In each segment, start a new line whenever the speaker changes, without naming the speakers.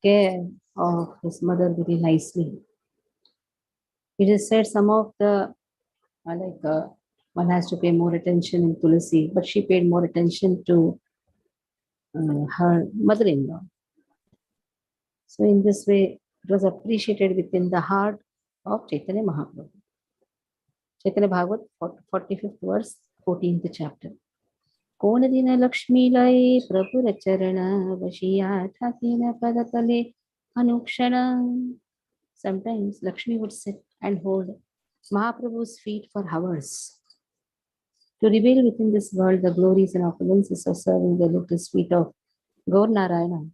care of his mother very nicely. It is said some of the one has to pay more attention in Tulasi, but she paid more attention to her mother-in-law. So in this way, it was appreciated within the heart of Chaitanya Mahaprabhu. Chaitanya Bhagavat, 45th verse, 14th chapter. Konadina Lakshmi Lai Prabhura Charana Vashiya Thakina Padatale Anukshana. Sometimes Lakshmi would sit and hold Mahaprabhu's feet for hours to reveal within this world the glories and opulences of serving the lotus feet of Gaur Narayana.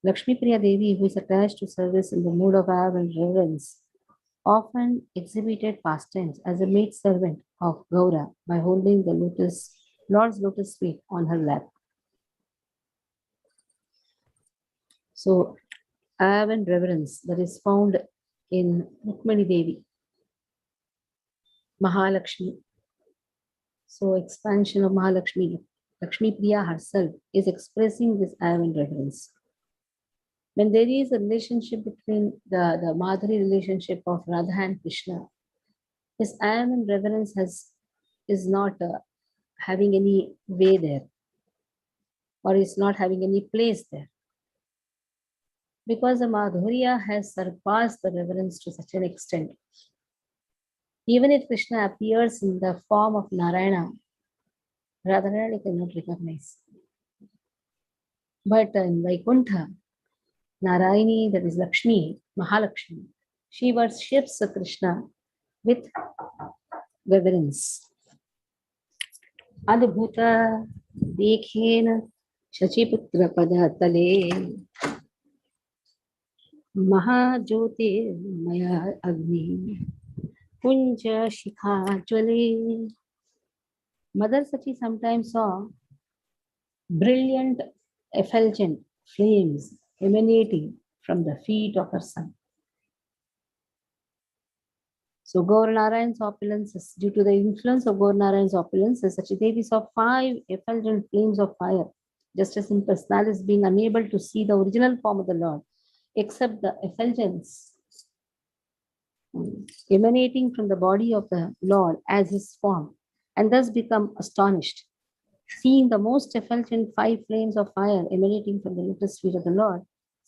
Lakshmi Priya Devi, who is attached to service in the mood of awe and reverence, often exhibited pastimes as a maid servant of Gaura by holding the Lord's lotus feet on her lap. So, awe and reverence that is found in Rukmani Devi, Mahalakshmi. So, expansion of Mahalakshmi, Lakshmi Priya herself is expressing this awe and reverence. When there is a relationship between the Madhuri relationship of Radha and Krishna, this awe and reverence is not having any way there, or is not having any place there. Because the Madhurya has surpassed the reverence to such an extent. Even if Krishna appears in the form of Narayana, Radharani cannot recognize. But in Vaikuntha, Narayani, that is Lakshmi, Mahalakshmi, she worships Krishna with reverence. Adbhuta Dekhena Shachiputra Padatale Mahajyotir Maya Agni Kunja Shikha Jwale. Mother Sachi sometimes saw brilliant, effulgent flames emanating from the feet of her son. So Gaur Narayan's opulences, due to the influence of Gaur Narayan's opulences, Sachidevi saw 5 effulgent flames of fire, just as in personalis being unable to see the original form of the Lord, except the effulgence emanating from the body of the Lord as his form, and thus become astonished. Seeing the most effulgent 5 flames of fire emanating from the lotus feet of the Lord,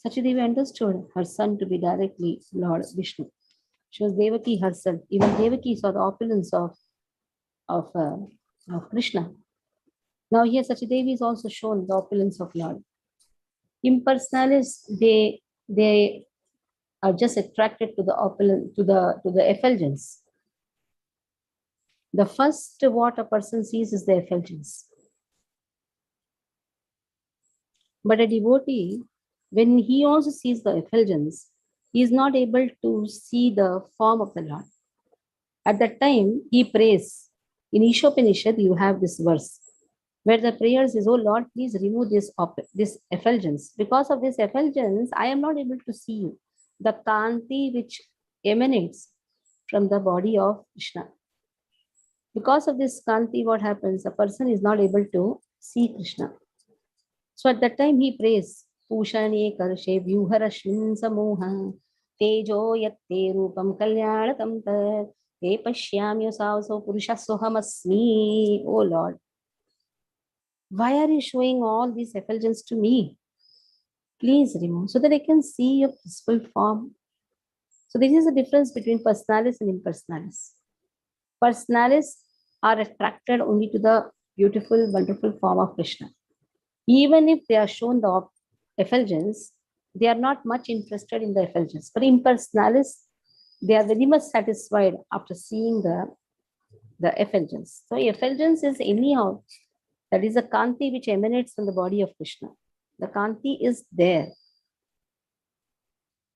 Sachidevi understood her son to be directly Lord Vishnu. She was Devaki herself. Even Devaki saw the opulence of Krishna. Now here Sachidevi is also shown the opulence of Lord. Impersonalists, they are just attracted to the opulence, to the effulgence. The first what a person sees is the effulgence. But a devotee, when he also sees the effulgence, he is not able to see the form of the Lord. At that time, he prays. In Ishopanishad, you have this verse where the prayer is, "Oh Lord, please remove this effulgence. Because of this effulgence, I am not able to see you." The kanti which emanates from the body of Krishna. Because of this kanti, what happens? A person is not able to see Krishna. So at that time, he prays, Pushane karshe vyuharashmin samoha tejo yatte rupam kalyanatam tat te pashyamyo sauso purushasohamasmi. Oh Lord, why are you showing all these effulgence to me? Please remove so that I can see your peaceful form. So this is the difference between personalis and impersonalis. Personalis are attracted only to the beautiful, wonderful form of Krishna. Even if they are shown the effulgence, they are not much interested in the effulgence. But impersonalists, they are very much satisfied after seeing the effulgence. So effulgence is anyhow, that is a kanti which emanates from the body of Krishna. The kanti is there.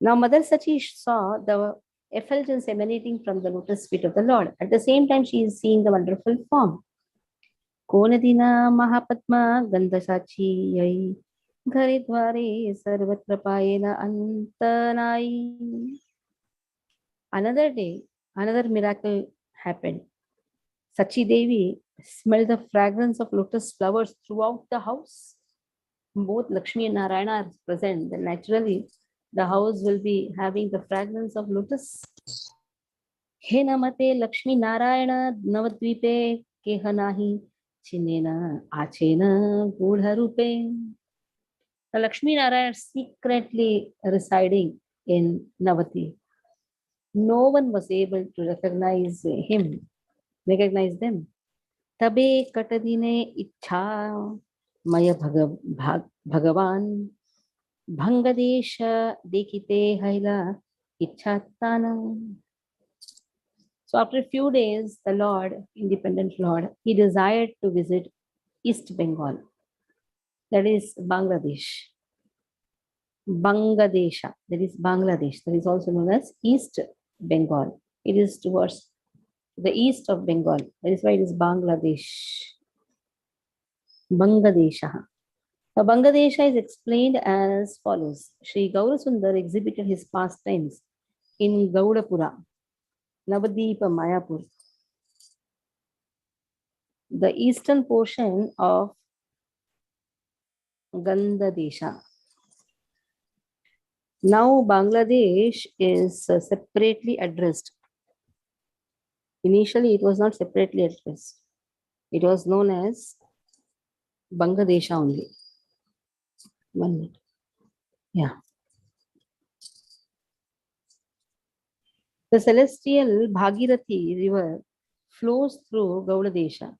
Now Mother Sachi saw the effulgence emanating from the lotus feet of the Lord. At the same time, she is seeing the wonderful form. Konadina Mahapatma Gandhasachi Yai Gharidware Sarvatra Payena Antanai. Another day, another miracle happened. Sachi Devi smelled the fragrance of lotus flowers throughout the house. Both Lakshmi and Narayana are present. Then naturally, The house will be having the fragrance of lotus. He namate Lakshmi Narayana Navadvipe Kehanahi Chinena Achena Gudharupe. The Lakshmi Narayana secretly residing in Navati. No one was able to recognize them. Tabe katadine ichha maya bhagavan bhangadesha dekite haila ichhatana. So after a few days, the Lord, independent Lord, he desired to visit East Bengal, that is Bangladesh. Bangladesha, that is Bangladesh, that is also known as East Bengal. It is towards the east of Bengal. That is why it is Bangladesh. Bangladesha. Now, Bangladesha is explained as follows. Sri Gaurasundar exhibited his pastimes in Gaudapura, Navadvipa Mayapur, the eastern portion of Gandadesha. Now Bangladesh is separately addressed. Initially, it was not separately addressed. It was known as Bangladesha only. 1 minute. Yeah. The celestial Bhagirathi river flows through Gaudadesha,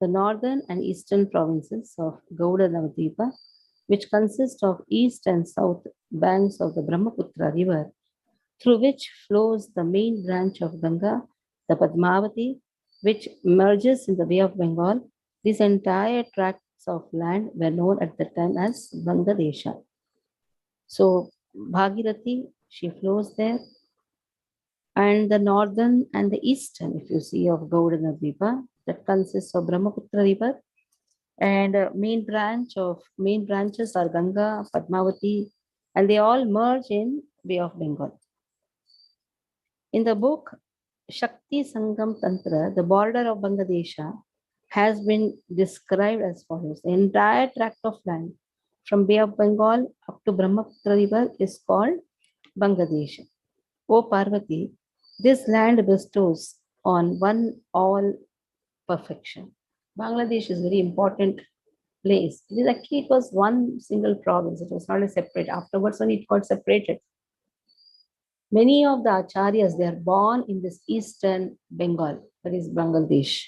the northern and eastern provinces of Gauda Navadvipa, which consist of east and south banks of the Brahmaputra river, through which flows the main branch of Ganga, the Padmavati, which merges in the Bay of Bengal. These entire tracts of land were known at the time as Bangladesha. So Bhagirathi, she flows there, and the northern and the eastern, if you see, of Gauda Navadvipa, that consists of Brahmaputra river, and main branches are Ganga, Padmavati, and they all merge in Bay of Bengal. In the book Shakti Sangam Tantra, the border of Bangladesha has been described as follows. The entire tract of land from Bay of Bengal up to Brahmaputra river is called Bangladesh. O Parvati, this land bestows on one all perfection. Bangladesh is a very important place. It was one single province. It was not a separate. Afterwards, when it got separated, many of the acharyas, they are born in this eastern Bengal, that is Bangladesh.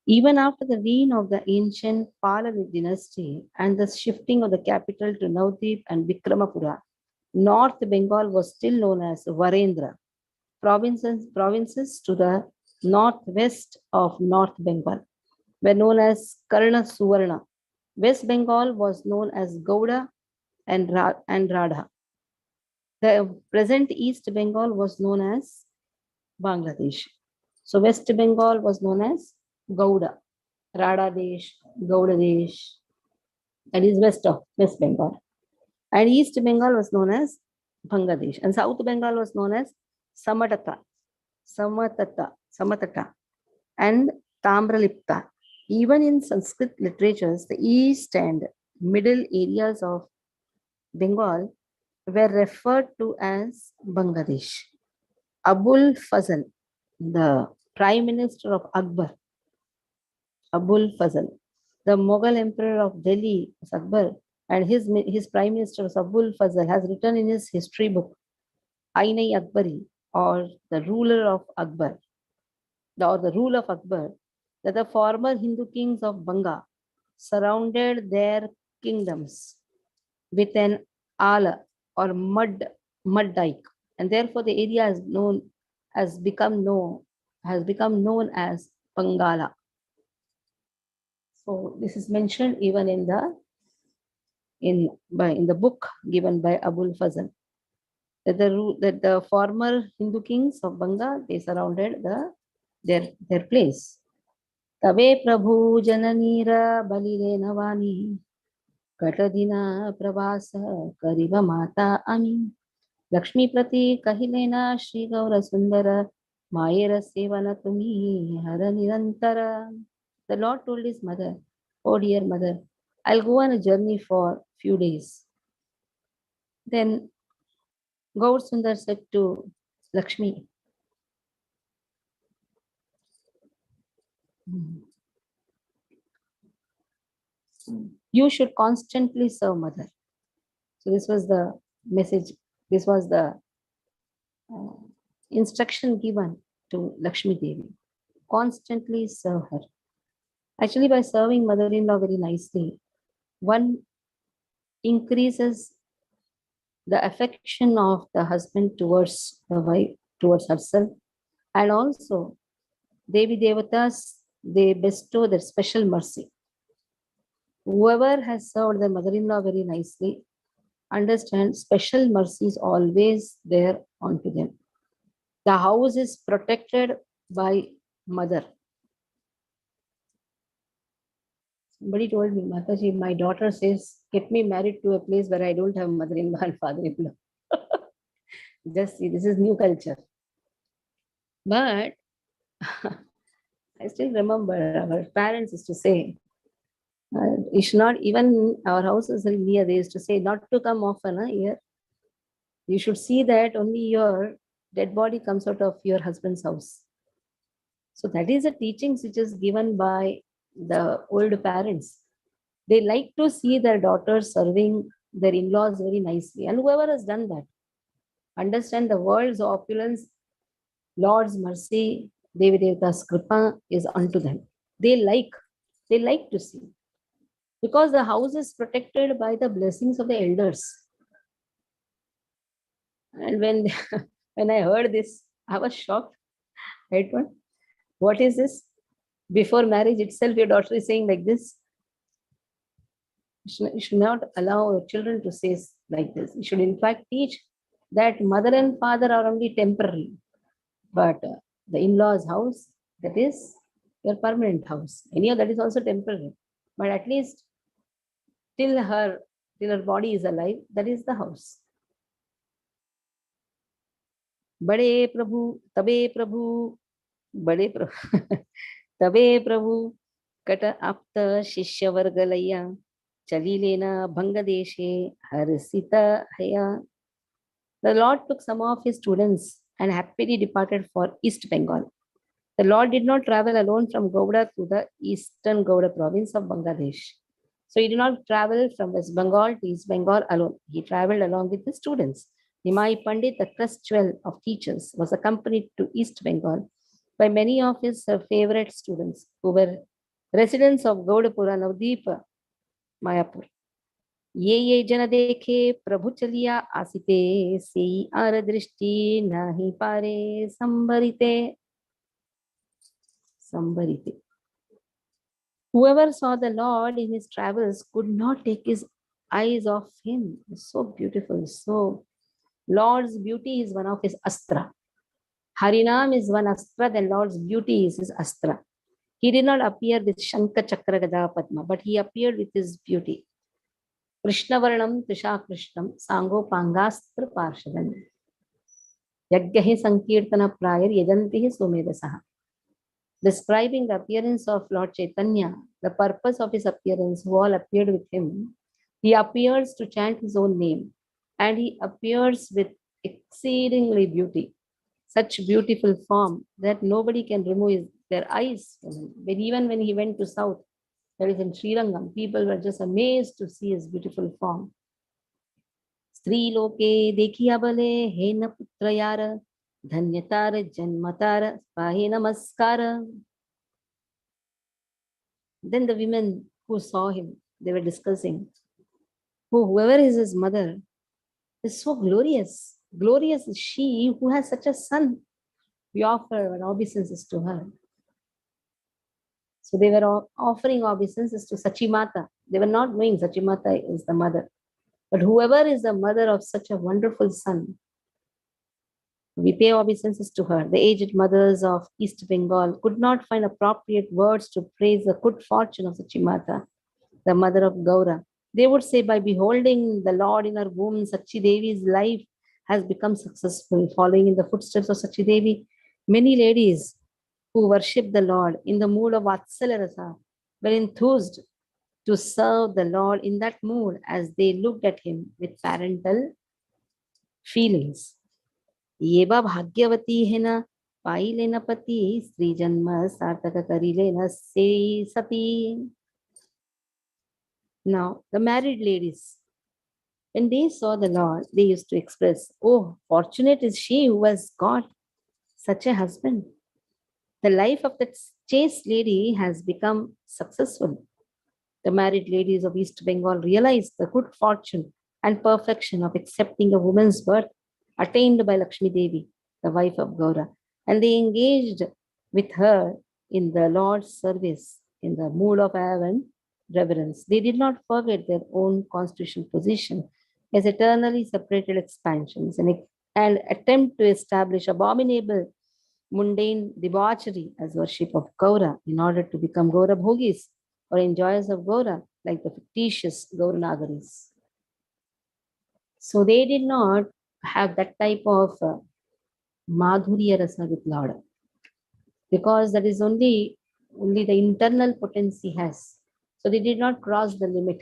Even after the reign of the ancient Pallava dynasty and the shifting of the capital to Navadvip and Vikramapura, North Bengal was still known as Varendra. Provinces to the northwest of North Bengal were known as Karna Suvarna. West Bengal was known as Gauda and Radha. The present East Bengal was known as Bangladesh. So West Bengal was known as Gauda, Radha Desh, Gauda Desh, that is west of West Bengal. And East Bengal was known as Bangladesh. And South Bengal was known as Samatata, and Tamralipta. Even in Sanskrit literatures, the east and middle areas of Bengal were referred to as Bangladesh. Abul Fazl, the Prime Minister of Akbar, Abul Fazl, the Mughal Emperor of Delhi, Akbar, and his Prime Minister Abul Fazl has written in his history book, Ain-i Akbari, or the ruler of Akbar, or the rule of Akbar, that the former Hindu kings of Banga surrounded their kingdoms with an ala or mud dike, and therefore the area has become known as Bangala. So this is mentioned even in the book given by Abul Fazl, that the former Hindu kings of Banga, they surrounded their place. Tabe Prabhu Jananira Balire Navani Katadina Prabhasa Kariva Mata Ami Lakshmi Prati Kahilena Shri Gaura Sundara Mayera Sevana Tumi Hara Nirantara. The Lord told his mother, "Oh dear mother, I'll go on a journey for few days. Then Gaur Sundar said to Lakshmi, you should constantly serve mother. So this was the message. This was the uh, instruction given to Lakshmi Devi. Constantly serve her. Actually, by serving mother-in-law very nicely, one increases the affection of the husband towards the wife, towards herself, and also Devi Devatas, they bestow their special mercy. Whoever has served their mother-in-law very nicely, understand special mercy is always there onto them. The house is protected by mother. Somebody told me, Mataji, my daughter says, get me married to a place where I don't have mother-in-law and father-in-law. Just see, this is new culture. But I still remember our parents used to say, you should not, even our house is near, they used to say, not to come often here. You should see that only your dead body comes out of your husband's house. So that is the teachings which is given by the old parents. They like to see their daughters serving their in-laws very nicely. And whoever has done that, understand the world's opulence, Lord's mercy, Devi Devata's kripa is unto them. They like to see. Because the house is protected by the blessings of the elders. And when, when I heard this, I was shocked. Right? What is this? Before marriage itself, your daughter is saying like this. You should not allow your children to say like this. You should in fact teach that mother and father are only temporary. But the in-laws house, that is your permanent house. Anyhow, that is also temporary. But at least till her body is alive, that is the house. Bade Prabhu, Tabe Prabhu, Bade Prabhu, Tabe Prabhu, Kata Apta Shishya Vargalaya, Chalilena Bhangadeshe, Harisita Haya. The Lord took some of his students and happily departed for East Bengal. The Lord did not travel alone from Gowda to the eastern Gowda province of Bangladesh. So he did not travel from West Bengal to East Bengal alone. He traveled along with his students. Nimai Pandit, the crest jewel of teachers, was accompanied to East Bengal by many of his favorite students who were residents of Gaudapura, Navdeep, Mayapur. ये जन देखे प्रभु चलिया आसिते से are दृष्टि नहीं पारे संभरिते. Whoever saw the Lord in his travels could not take his eyes off him. It's so beautiful. So Lord's beauty is one of his astra. Harinam is one astra, then Lord's beauty is his astra. He did not appear with Shankha Chakra Gada Padma, but he appeared with his beauty. Krishnavarnam Tisha Krishnam Sango Pangastra Parshadan. Yagyahi Sankirtana Prayar Yajantihi Sumedasaha. Describing the appearance of Lord Caitanya, the purpose of his appearance, who all appeared with him, he appears to chant his own name, and he appears with exceedingly beauty, such beautiful form that nobody can remove their eyes from him. But even when he went to south, that is in Sri Rangam, people were just amazed to see his beautiful form. Stri loke dekhiya bale he na putra yara, dhanyatara janmatara pahe namaskara. Then the women who saw him, they were discussing, whoever is his mother is so glorious. Glorious is she who has such a son. We offer our obeisances to her. So they were offering obeisances to Sachimata. They were not knowing Sachimata is the mother. But whoever is the mother of such a wonderful son, we pay obeisances to her. The aged mothers of East Bengal could not find appropriate words to praise the good fortune of Sachimata, the mother of Gaura. They would say, by beholding the Lord in her womb, Sachi Devi's life has become successful. Following in the footsteps of Sachi Devi, many ladies who worship the Lord in the mood of Vatsalya Rasa were enthused to serve the Lord in that mood as they looked at him with parental feelings. Yeba bhagyavati hena pailena pati sri janma sartaka karilena se sati. Now, the married ladies, when they saw the Lord, they used to express, "Oh, fortunate is she who has got such a husband." The life of that chaste lady has become successful. The married ladies of East Bengal realized the good fortune and perfection of accepting a woman's birth attained by Lakshmi Devi, the wife of Gaura, and they engaged with her in the Lord's service in the mood of awe and reverence. They did not forget their own constitutional position as eternally separated expansions and attempt to establish abominable mundane debauchery as worship of Gaura in order to become Gaura Bhogis or enjoyers of Gaura, like the fictitious Gauranagaris. So they did not have that type of Madhurya Rasa with Lord, because that is only the internal potency has. So they did not cross the limit.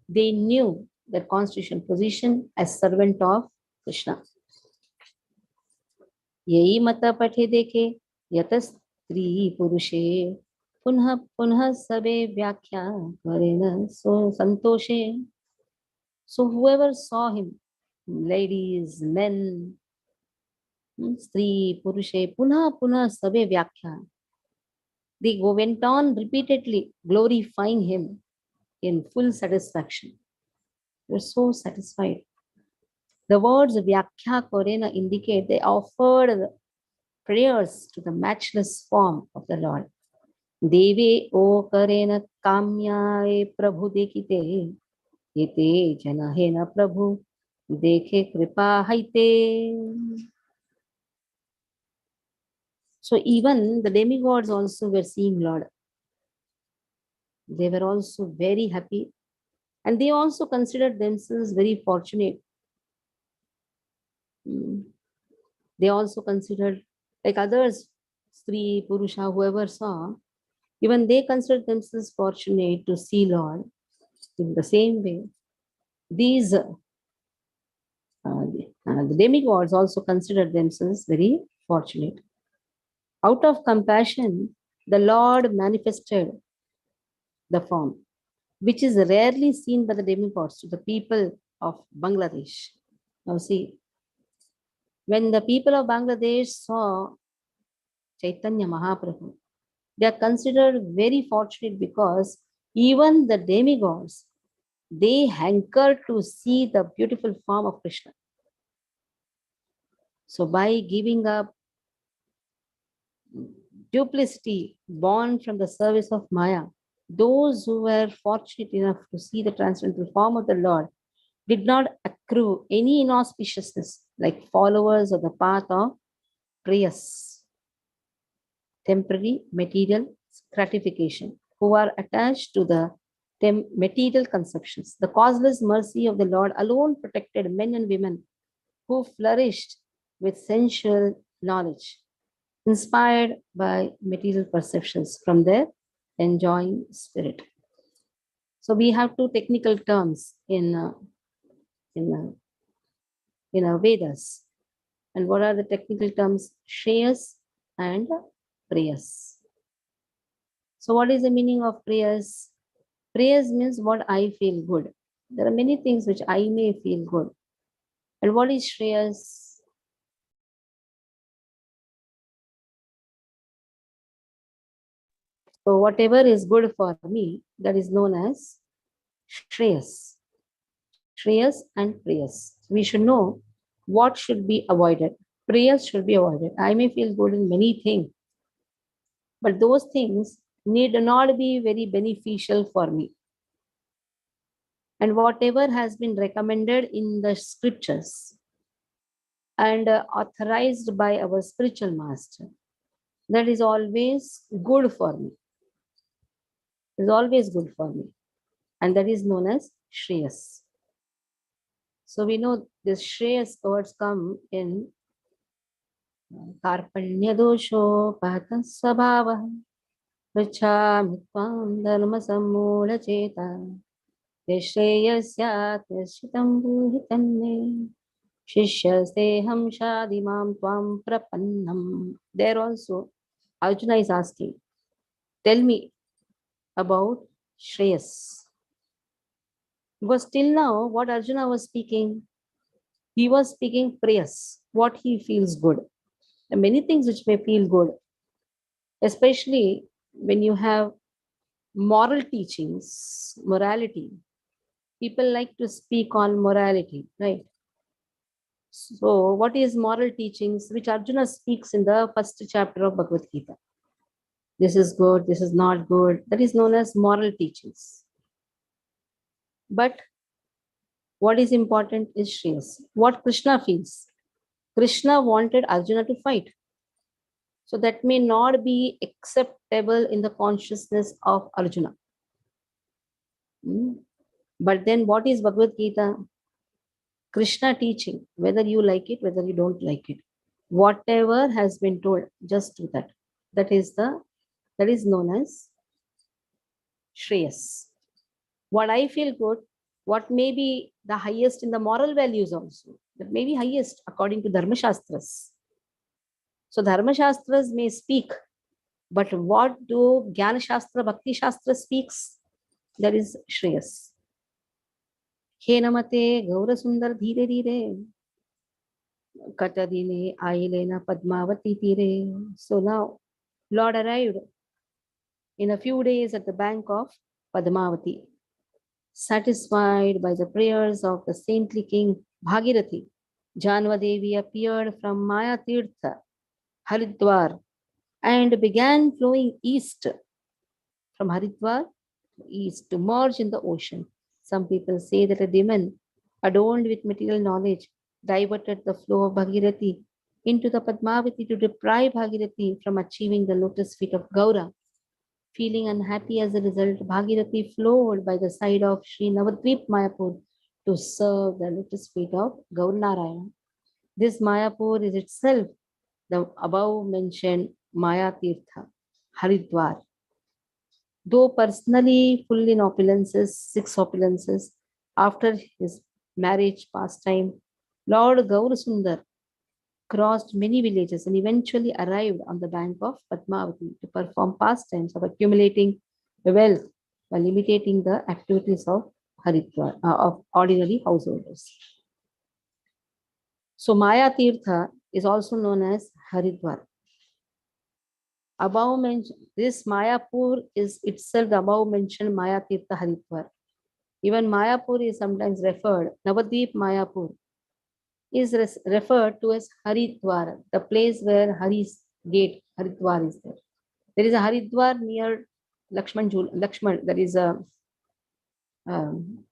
They knew their constitutional position as servant of Krishna. यही मत पठे देखे यत स्त्री पुरुषे पुनः पुनः सबे व्याख्या करेन so संतोषे. So whoever saw him, ladies, men, स्त्री पुरुषे पुनः पुनः सबे व्याख्या, they went on repeatedly glorifying him in full satisfaction. They were so satisfied. The words Vyakhya Korena indicate they offered prayers to the matchless form of the Lord. Deve O Karena Kamyaye Prabhu Dekite Yete Janahena Prabhu Dekhe Kripa Haite. So even the demigods also were seeing Lord. They were also very happy, and they also considered themselves very fortunate. They also considered, like others, Sri, Purusha, whoever saw, even they considered themselves fortunate to see Lord. In the same way, these the demigods also considered themselves very fortunate. Out of compassion, the Lord manifested the form, which is rarely seen by the demigods to the people of Bangladesh. Now see, when the people of Bangladesh saw Chaitanya Mahaprabhu, they are considered very fortunate because even the demigods, they hanker to see the beautiful form of Krishna. So by giving up duplicity born from the service of Maya, those who were fortunate enough to see the transcendental form of the Lord did not accrue any inauspiciousness like followers of the path of prayas, temporary material gratification, who are attached to the material conceptions. The causeless mercy of the Lord alone protected men and women who flourished with sensual knowledge, inspired by material perceptions from their enjoying spirit. So we have two technical terms in, uh, in our Vedas. And what are the technical terms? Shreyas and prayas. So what is the meaning of prayas? Prayas means what I feel good. There are many things which I may feel good. And what is shreyas? So whatever is good for me, that is known as shreyas. Shreyas and prayas. We should know what should be avoided. Prayas should be avoided. I may feel good in many things, but those things need not be very beneficial for me. And whatever has been recommended in the scriptures and authorized by our spiritual master, that is always good for me. Is always good for me. And that is known as Shreyas. So we know this Shreyas words come in Karpanya dosho pata svabhava Richami tvam dharma sammula cheta Yashreyasya tashitam bhuhitanme. Shishyasteham shadimam tvam prapannam. There also, Arjuna is asking, tell me about Shreyas. Because till now, what Arjuna was speaking, he was speaking prayers, what he feels good. And many things which may feel good, especially when you have moral teachings, morality. People like to speak on morality, right? So, what is moral teachings which Arjuna speaks in the first chapter of Bhagavad Gita? This is good, this is not good. That is known as moral teachings. But what is important is Shreyas. What Krishna feels. Krishna wanted Arjuna to fight. So that may not be acceptable in the consciousness of Arjuna. But then what is Bhagavad Gita? Krishna teaching, whether you like it, whether you don't like it. Whatever has been told, just do that. That is known as Shreyas. What I feel good, what may be the highest in the moral values also, that may be highest according to Dharma Shastras. So Dharma Shastras may speak, but what do Jnana Shastra, Bhakti Shastra speaks? That is Shreyas. He namate Gaura Sundar Dhire Dhire Katadine Ailena Padmavati Tire. So now Lord arrived in a few days at the bank of Padmavati. Satisfied by the prayers of the saintly king Bhagirathi, Janvadevi appeared from Maya Tirtha, Haridwar, and began flowing east from Haridwar to east to merge in the ocean. Some people say that a demon adorned with material knowledge diverted the flow of Bhagirathi into the Padmavati to deprive Bhagirathi from achieving the lotus feet of Gaura. Feeling unhappy as a result, Bhagirathi flowed by the side of Sri Navadvip Mayapur to serve the lotus feet of Gaurnarayana. This Mayapur is itself the above mentioned Maya Tirtha, Haridwar. Though personally full in opulences, 6 opulences, after his marriage pastime, Lord Gaurasundar crossed many villages and eventually arrived on the bank of Padmavati to perform pastimes of accumulating wealth while imitating the activities of Haridwar, of ordinary householders. So Maya Tirtha is also known as Haridwar. Above mentioned, this Mayapur is itself the above mentioned Maya Tirtha Haridwar. Even Mayapur is sometimes referred, Navadvip Mayapur is referred to as Haridwar, the place where Hari's gate, Haridwar is there. There is a Haridwar near Lakshman, that is a um,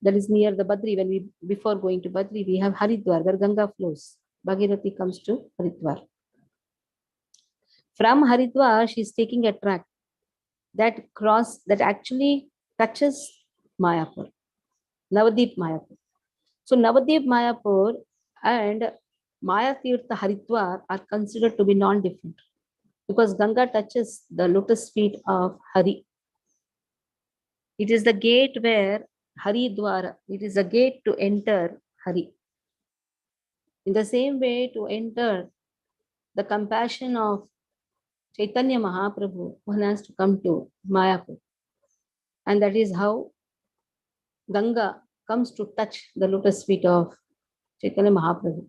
that is near the Badri. When we before going to Badri, we have Haridwar, where Ganga flows. Bhagirathi comes to Haridwar. From Haridwar, she is taking a track that actually touches Mayapur, Navadip Mayapur. So Navadip Mayapur and Maya Tirtha Haridwar are considered to be non-different because Ganga touches the lotus feet of Hari. It is the gate where Haridwar, it is the gate to enter Hari. In the same way, to enter the compassion of Caitanya Mahaprabhu, one has to come to Mayapur. And that is how Ganga comes to touch the lotus feet of Chaitanya Mahaprabhu.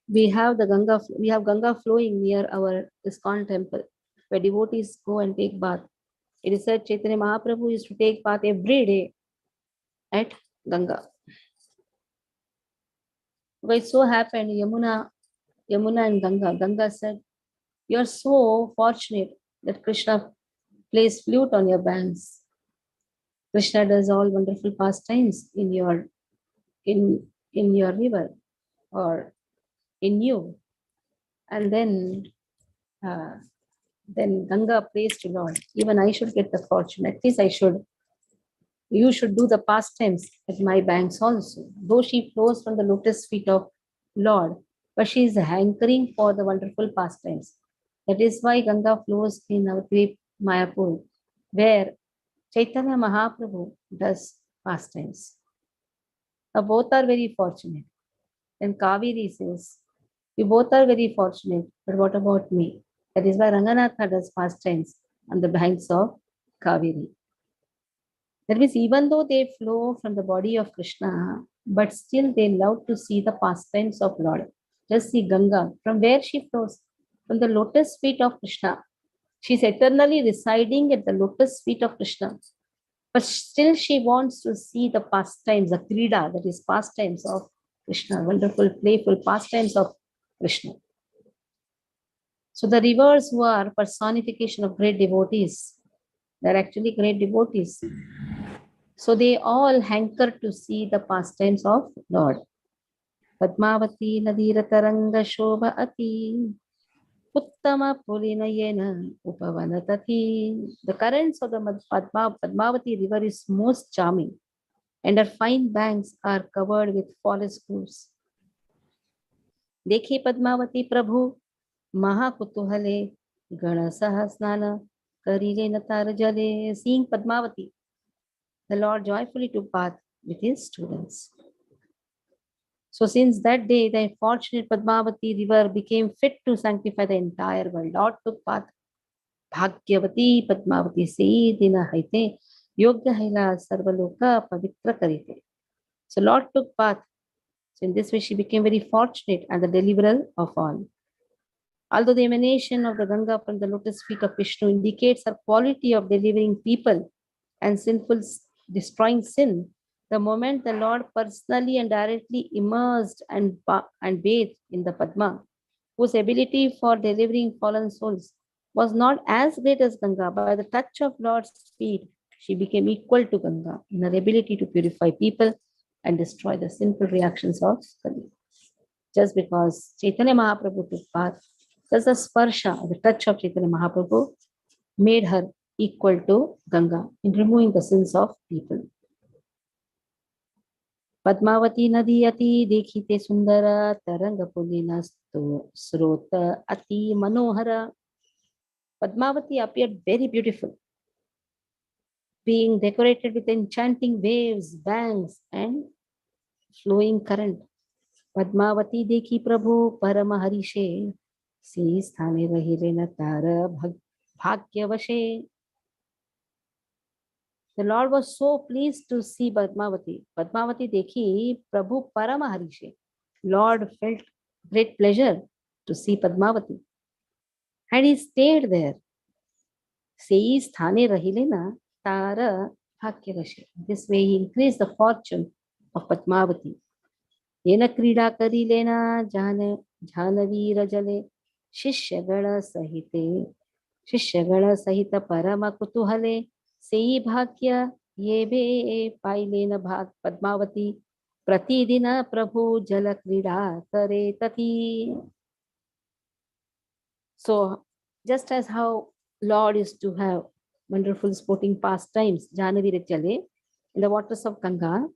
We have Ganga flowing near our ISKCON temple, where devotees go and take bath. It is said Chaitanya Mahaprabhu used to take bath every day at Ganga. But it so happened, Yamuna and Ganga said, "You are so fortunate that Krishna plays flute on your banks. Krishna does all wonderful pastimes in your river or in you." And then Ganga prays to Lord, even I should get the fortune. At least you should do the pastimes at my banks also. Though she flows from the lotus feet of Lord, but she is hankering for the wonderful pastimes. That is why Ganga flows in Navadvip Mayapur, where Chaitanya Mahaprabhu does pastimes. Now both are very fortunate. Then Kaveri says, we both are very fortunate, but what about me? That is why Ranganatha does pastimes on the banks of Kaveri. That means even though they flow from the body of Krishna, but still they love to see the pastimes of Lord. Just see Ganga, from where she flows? From the lotus feet of Krishna. She's eternally residing at the lotus feet of Krishna. But still she wants to see the pastimes, the krida, that is pastimes of Krishna, wonderful, playful pastimes of Krishna. So the rivers who are personification of great devotees, they're actually great devotees. So they all hanker to see the pastimes of Lord. Padmavati Nadira Taranga Shobha Ati Uttama Pulinayena Upavanatati. The currents of the Padmavati river is most charming, and her fine banks are covered with forest groves. Dekhe Padmavati Prabhu Mahakutuhale Ganasaha Snana Karile Natar Jale. Seeing Padmavati, the Lord joyfully took bath with his students. So since that day, the fortunate Padmavati river became fit to sanctify the entire world. Lord took bath. Bhagyavati Padmavati se dina haite yogya haila sarvaloka pavitra karite. So Lord took bath. So in this way, she became very fortunate and the deliverer of all. Although the emanation of the Ganga from the lotus feet of Vishnu indicates her quality of delivering people and destroying sin, the moment the Lord personally and directly immersed and bathed in the Padma, whose ability for delivering fallen souls was not as great as Ganga, by the touch of Lord's feet, she became equal to Ganga in her ability to purify people and destroy the sinful reactions of Kali. Just because Chaitanya Mahaprabhu took bath, just the sparsha, the touch of Chaitanya Mahaprabhu, made her equal to Ganga in removing the sins of people. Padmavati Nadi Ati Dekhite Sundara Taranga Pulina Srota Ati Manohara. Padmavati appeared very beautiful, being decorated with enchanting waves, banks, and flowing current. Padmavati Dekhi Prabhu Paramaharishe Si Sthane Rahirena Tara Bhagyavashe. The Lord was so pleased to see Padmavati. Padmavati Dekhi Prabhu Paramaharishe. Lord felt great pleasure to see Padmavati. And he stayed there. Sei sthane rahilena tara bhagyavashe. This way he increased the fortune of Padmavati. Yena krida karilena jhanaveera jale shishyagala sahita parama kutuhale sei bhagya yebe pailena Padmavati pratidina prabhu jala krida kare tati. So just as how Lord is to have wonderful sporting pastimes, Janavi Jale, in the waters of Ganga,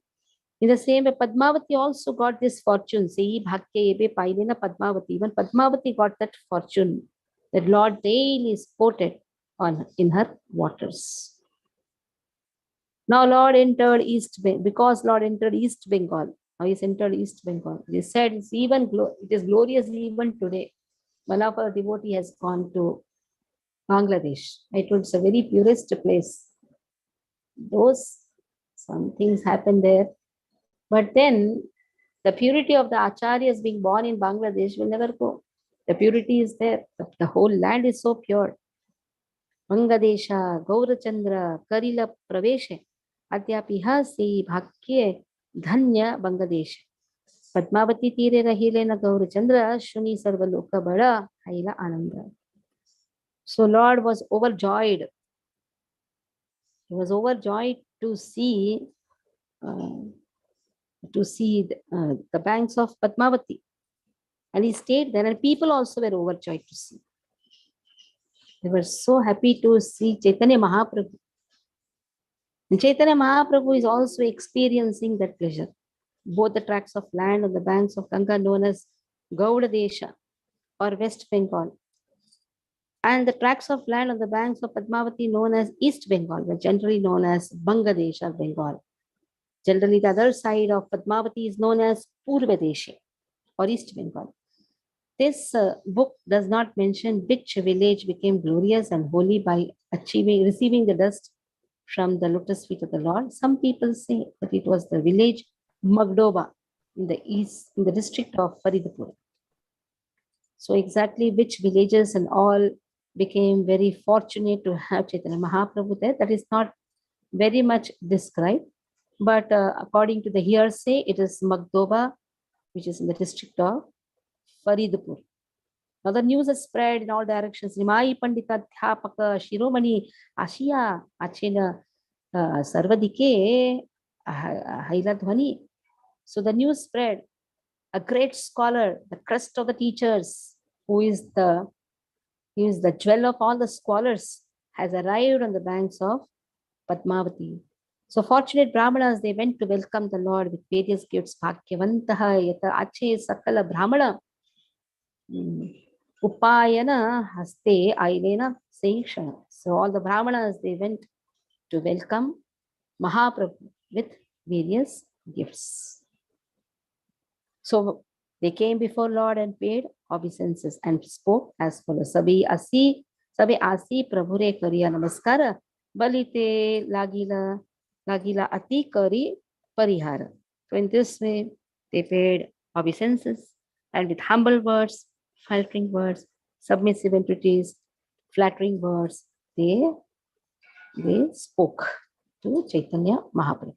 in the same way, Padmavati also got this fortune. See, Bhakya Ebe Pailena Padmavati. Even Padmavati got that fortune that Lord daily sported on in her waters. Now Lord entered East Bengal, because Lord entered East Bengal. Now he's entered East Bengal. They said it's even it is glorious even today. One of our devotee has gone to Bangladesh. I told it's a very purest place. Some things happen there. But then the purity of the acharyas being born in Bangladesh will never go. The purity is there. The whole land is so pure. Bangadesha, Gaurachandra, Karila Praveshe, Adyapiha Se Bhakye Dhanya Bangadesh. Padmavati Tire Rahilena Gaurachandra, Shuni Sarvaloka Bada, Haila Ananda. So Lord was overjoyed. He was overjoyed to see the banks of Padmavati. And he stayed there, and people also were overjoyed to see. They were so happy to see Chaitanya Mahaprabhu. And Chaitanya Mahaprabhu is also experiencing that pleasure. Both the tracts of land on the banks of Ganga known as Gauda Desha or West Bengal, and the tracts of land on the banks of Padmavati known as East Bengal were generally known as Bangladesh or Bengal. Generally, the other side of Padmavati is known as Purvadeshe or East Bengal. This book does not mention which village became glorious and holy by receiving the dust from the lotus feet of the Lord. Some people say that it was the village Magdoba in the east, in the district of Faridpur. So exactly which villages and all became very fortunate to have Chaitanya Mahaprabhu there, that is not very much described. But according to the hearsay, it is Magdoba, which is in the district of Faridpur. Now the news has spread in all directions. Nimai Pandita Dhyapaka Shiromani Ashiya Achena Sarvadike Hailadhwani. So the news spread. A great scholar, the crest of the teachers, who is the jewel of all the scholars, has arrived on the banks of Padmavati. So fortunate Brahmanas, they went to welcome the Lord with various gifts. Bhagyavantaha yata ache sakala Brahmana. Upayana haste ailena seikshana. So all the Brahmanas, they went to welcome Mahaprabhu with various gifts. So they came before Lord and paid obeisances and spoke as follows. Sabi asi prabhure kariya namaskara balite lagila ati kari parihara. So in this way, they paid obeisances and with humble words, faltering words, submissive entreaties, flattering words, they spoke to Chaitanya Mahaprabhu.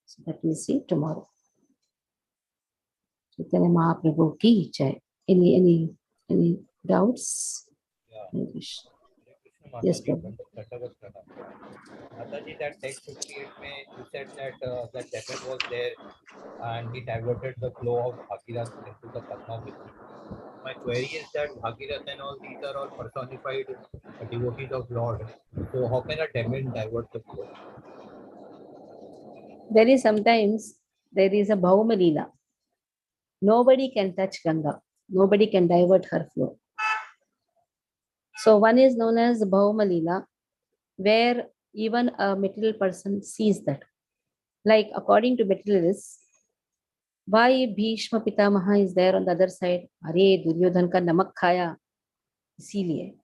So that we'll see tomorrow. Chaitanya Mahaprabhu ki jai. Any doubts?
Yeah.
Yes, Prabhu.
Mataji, that text 58 you said that that demon was there and he diverted the flow of Bhagirath into the Padmavati. My query is that Bhagirath and all these are all personified devotees of Lord. So how can a demon divert the flow?
There is sometimes there is a Bhauma Leela. Nobody can touch Ganga. Nobody can divert her flow. So one is known as Bhauma Leela, where even a material person sees that. Like according to materialists, why Bhishma Pitamaha is there on the other side? Are Duryodhan ka namak khaya. Isiliye.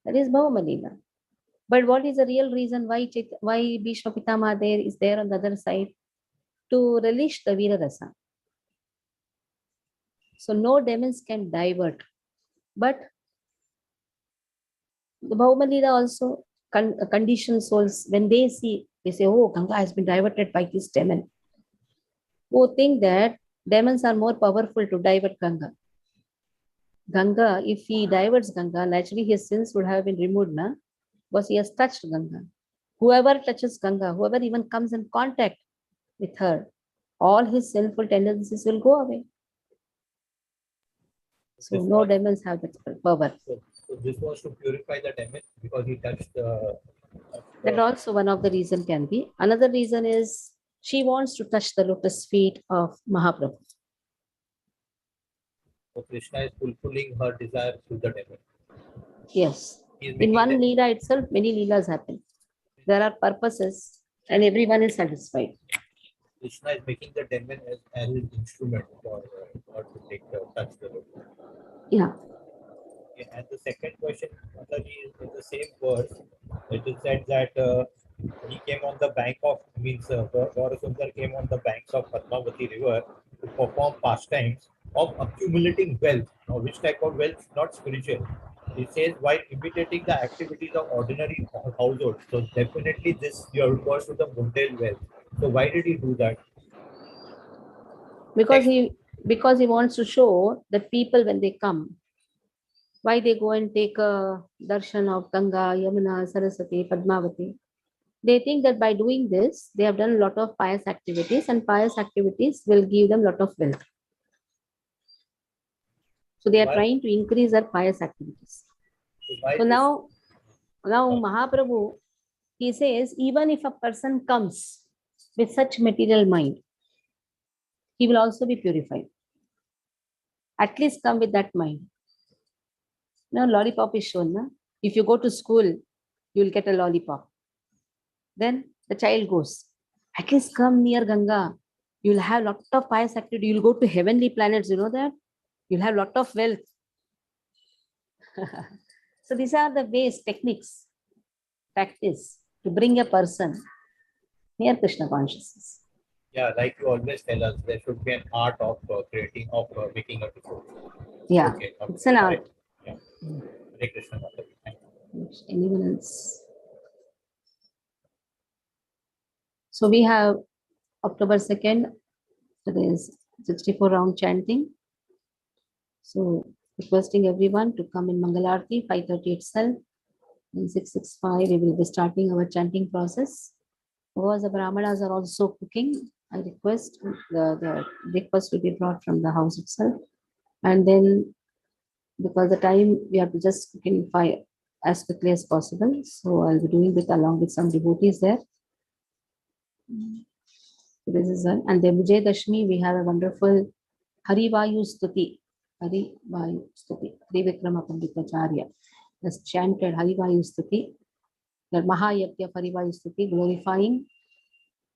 That is Bhauma Leela. But what is the real reason why Bhishma Pitamaha is there on the other side? To relish the Veera Rasa. So no demons can divert. But the Bhaumalila also conditioned souls, when they see, they say, oh, Ganga has been diverted by this demon. Who think that demons are more powerful to divert Ganga. Ganga, if he diverts Ganga, naturally his sins would have been removed, na? Because he has touched Ganga. Whoever touches Ganga, whoever even comes in contact with her, all his sinful tendencies will go away. So no demons have that power.
So this was to purify the demon because he touched the...
That also one of the reason can be. Another reason is she wants to touch the lotus feet of Mahaprabhu.
So Krishna is fulfilling her desire through the demon.
Yes. In one Leela itself, many Leelas happen. There are purposes and everyone is satisfied.
Krishna is making the demon as his instrument for to take touch the lotus.
Yeah.
Okay, and the second question, Mataji, is in the same verse. It is said that he came on the bank of, Gaurasundar came on the banks of Padmavati river to perform pastimes of accumulating wealth. Now, which type of wealth? Not spiritual. It says while imitating the activities of ordinary households. So definitely this refers to the mundane wealth. So why did he do that?
Because he wants to show that people when they come, why they go and take a darshan of Ganga, Yamuna, Saraswati, Padmavati. They think that by doing this, they have done a lot of pious activities and pious activities will give them a lot of wealth. So they are trying to increase their pious activities. So now Mahaprabhu, he says, even if a person comes with such material mind, he will also be purified. At least come with that mind. Now lollipop is shown. Na? If you go to school, you will get a lollipop. Then the child goes. At least come near Ganga. You'll have lot of pious activity. You'll go to heavenly planets. You know that? You'll have lot of wealth. So these are the ways, techniques, practice to bring a person near Krishna consciousness.
Yeah, like you always tell us, there should be an art of making a devote.
Yeah,
Okay,
it's an art.
Yeah. Hare Krishna. Mataji. Thank you.
Anyone else? So we have October 2nd, there is 64 round chanting. So requesting everyone to come in Mangalarti, 5:30 itself. In 665, we will be starting our chanting process. Because the Brahmanas are also cooking, I request the breakfast will be brought from the house itself. And then, because the time we have to just cook in fire as quickly as possible. So I'll be doing it along with some devotees there. So this is one. And then Vijay Dashmi, we have a wonderful Harivayu Stuti. Harivayu Stuti. Trivikrama Panditacharya has chanted Harivayu Stuti. The Mahayagya Harivayu Stuti, glorifying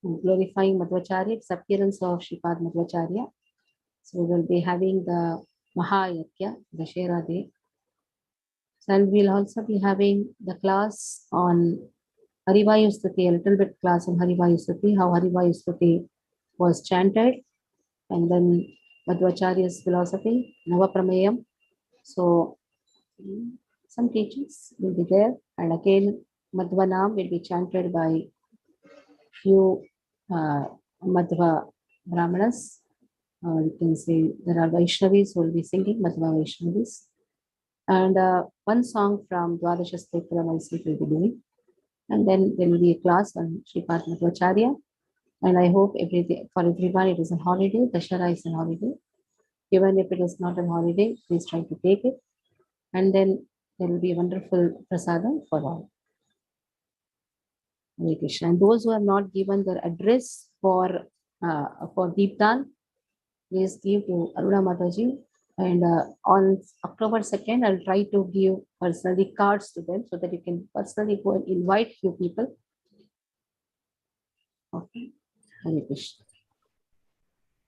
Madhvacharya, its appearance of Sripad Madhvacharya. So we will be having the Mahayagya, the Shera Day. And we'll also be having the class on Harivayu Stuti, a little bit class on Harivayu Stuti, how Harivayu Stuti was chanted, and then Madhvacharya's philosophy, Navapramayam. So some teachings will be there. And again, Madhvanam will be chanted by few Madhva Brahmanas. You can say there are Vaishnavis who will be singing, Madhva Vaishnavis. And one song from Dwadasha Stotra myself will be doing. And then there will be a class on Sripad Madhvacharya. And I hope for everyone it is a holiday. Dashara is a holiday. Even if it is not a holiday, please try to take it. And then there will be a wonderful prasadam for all. Hare Krishna. And those who have not given their address for Deepdan, please give to Aruna Mataji. And on October 2nd, I'll try to give personally cards to them so that you can personally go and invite few people. Okay. Hare Krishna.